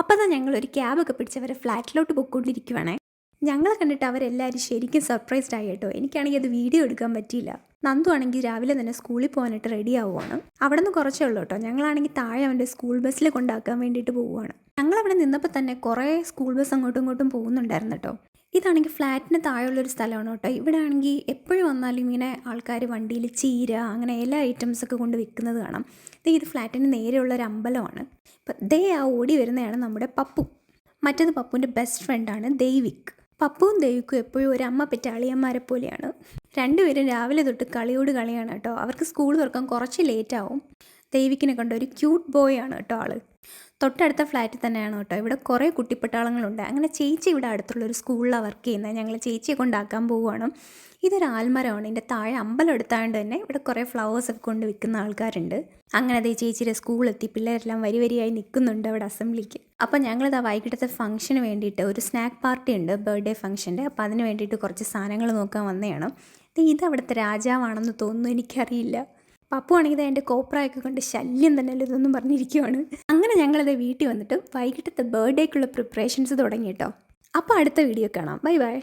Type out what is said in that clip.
അപ്പോൾ തന്നെ ഞങ്ങളൊരു ക്യാബൊക്കെ പിടിച്ച് അവരെ ഫ്ലാറ്റിലോട്ട് പോയിക്കൊണ്ടിരിക്കുവാണേ. ഞങ്ങളെ കണ്ടിട്ട് അവരെല്ലാവരും ശരിക്കും സർപ്രൈസ്ഡ് ആയി കേട്ടോ. എനിക്കാണെങ്കിൽ അത് വീഡിയോ എടുക്കാൻ പറ്റിയില്ല. നന്ദു ആണെങ്കിൽ രാവിലെ തന്നെ സ്കൂളിൽ പോകാനായിട്ട് റെഡി ആവുകയാണ്. അവിടെ നിന്ന് കുറച്ചേ ഉള്ളൂ കേട്ടോ. ഞങ്ങളാണെങ്കിൽ താഴെ അവൻ്റെ സ്കൂൾ ബസ്സിൽ കൊണ്ടാക്കാൻ വേണ്ടിയിട്ട് പോവുകയാണ്. ഞങ്ങളവിടെ നിന്നപ്പോൾ തന്നെ കുറേ സ്കൂൾ ബസ് അങ്ങോട്ടും ഇങ്ങോട്ടും പോകുന്നുണ്ടായിരുന്നു കേട്ടോ. ഇതാണെങ്കിൽ ഫ്ലാറ്റിന് താഴെയുള്ളൊരു സ്ഥലമാണ് കേട്ടോ. ഇവിടെ ആണെങ്കിൽ എപ്പോഴും വന്നാലും ഇങ്ങനെ ആൾക്കാർ വണ്ടിയിൽ ചീര അങ്ങനെ എല്ലാ ഐറ്റംസൊക്കെ കൊണ്ട് വിൽക്കുന്നത് കാണാം. ഇത് ഫ്ലാറ്റിന് നേരെയുള്ളൊരു അമ്പലമാണ്. ഇപ്പം ആ ഓടി വരുന്നതാണ് നമ്മുടെ പപ്പു. മറ്റേത് പപ്പുവിൻ്റെ ബെസ്റ്റ് ഫ്രണ്ടാണ് ദൈവിക്. പപ്പുവും ദൈവിക്കും എപ്പോഴും ഒരു അമ്മ പെറ്റ അളിയന്മാരെ പോലെയാണ്. രണ്ടുപേരും രാവിലെ തൊട്ട് കളിയോട് കളിയാണ് കേട്ടോ. അവർക്ക് സ്കൂൾ തുറക്കാൻ കുറച്ച് ലേറ്റാവും. ദൈവിക്കിനെ കണ്ട ഒരു ക്യൂട്ട് ബോയ് ആണ് കേട്ടോ ആള്. തൊട്ടടുത്ത ഫ്ലാറ്റിൽ തന്നെയാണ് കേട്ടോ. ഇവിടെ കുറേ കുട്ടിപ്പട്ടാളങ്ങളുണ്ട്. അങ്ങനെ ചേച്ചി ഇവിടെ അടുത്തുള്ളൊരു സ്കൂളിലാണ് വർക്ക് ചെയ്യുന്നത്. ഞങ്ങൾ ചേച്ചിയെ കൊണ്ടാക്കാൻ പോവുകയാണ്. ഇതൊരു ആൽമരമാണ്. ഇതിൻ്റെ താഴെ അമ്പലം എടുത്താണ്ട് തന്നെ ഇവിടെ കുറേ ഫ്ലവേഴ്സൊക്കെ കൊണ്ട് വിൽക്കുന്ന ആൾക്കാരുണ്ട്. അങ്ങനെ അതേ ചേച്ചിയുടെ സ്കൂളെത്തി. പിള്ളേരെല്ലാം വരിയായി നിൽക്കുന്നുണ്ട് അവിടെ അസംബ്ലിക്ക്. അപ്പം ഞങ്ങളിതാ വൈകിട്ടത്തെ ഫംഗ്ഷന് വേണ്ടിയിട്ട് ഒരു സ്നാക്ക് പാർട്ടി ഉണ്ട്, ബർത്ത്ഡേ ഫംഗ്ഷൻ്റെ. അപ്പോൾ അതിന് വേണ്ടിയിട്ട് കുറച്ച് സാധനങ്ങൾ നോക്കാൻ വന്നതാണ്. ഇത് അവിടുത്തെ രാജാവാണെന്ന് തോന്നുന്നു, എനിക്കറിയില്ല. പപ്പു ആണെങ്കിൽ എൻ്റെ കോപ്രായൊക്കെ കൊണ്ട് ശല്യം തന്നെയല്ലോ ഇതൊന്നും പറഞ്ഞിരിക്കുവാണ്. അങ്ങനെ ഞങ്ങളത് വീട്ടിൽ വന്നിട്ട് വൈകിട്ടത്തെ ബർത്ത്ഡേക്കുള്ള പ്രിപ്പറേഷൻസ് തുടങ്ങി കേട്ടോ. അപ്പോൾ അടുത്ത വീഡിയോ കാണാം. Bye bye.